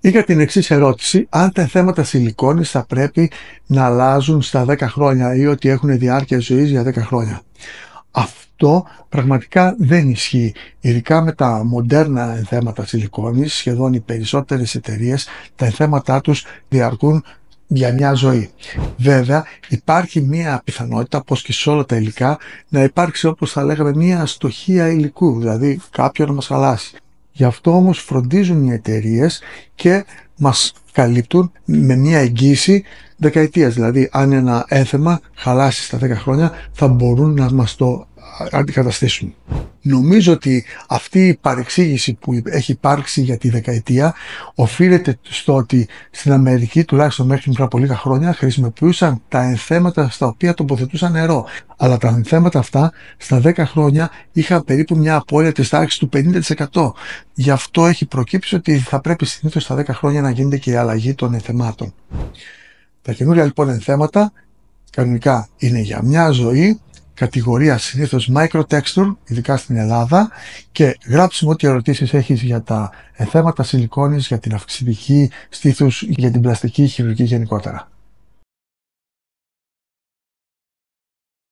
Είχα την εξής ερώτηση: αν τα θέματα σιλικόνης θα πρέπει να αλλάζουν στα 10 χρόνια ή ότι έχουν διάρκεια ζωής για 10 χρόνια. Αυτό πραγματικά δεν ισχύει. Ειδικά με τα μοντέρνα ενθέματα σιλικόνης, σχεδόν οι περισσότερες εταιρείες, τα ενθέματά τους διαρκούν για μια ζωή. Βέβαια, υπάρχει μια πιθανότητα, όπως και σε όλα τα υλικά, να υπάρξει, όπως θα λέγαμε, μια αστοχία υλικού, δηλαδή κάποιο να μας χαλάσει. Γι' αυτό όμως φροντίζουν οι εταιρείες και μας καλύπτουν με μια εγγύηση δεκαετίας. Δηλαδή, αν ένα ένθεμα χαλάσει στα 10 χρόνια, θα μπορούν να μας το αντικαταστήσουν. Νομίζω ότι αυτή η παρεξήγηση που έχει υπάρξει για τη δεκαετία οφείλεται στο ότι στην Αμερική, τουλάχιστον μέχρι πριν από λίγα χρόνια, χρησιμοποιούσαν τα ενθέματα στα οποία τοποθετούσαν νερό. Αλλά τα ενθέματα αυτά στα 10 χρόνια είχαν περίπου μια απώλεια της τάξης του 50%. Γι' αυτό έχει προκύψει ότι θα πρέπει συνήθως στα 10 χρόνια να γίνεται και η αλλαγή των ενθεμάτων. Τα καινούρια λοιπόν ενθέματα κανονικά είναι για μια ζωή, κατηγορία συνήθως microtexture, ειδικά στην Ελλάδα, και γράψτε μου ό,τι ερωτήσεις έχεις για τα ενθέματα σιλικόνης, για την αυξητική στήθους, για την πλαστική χειρουργική γενικότερα.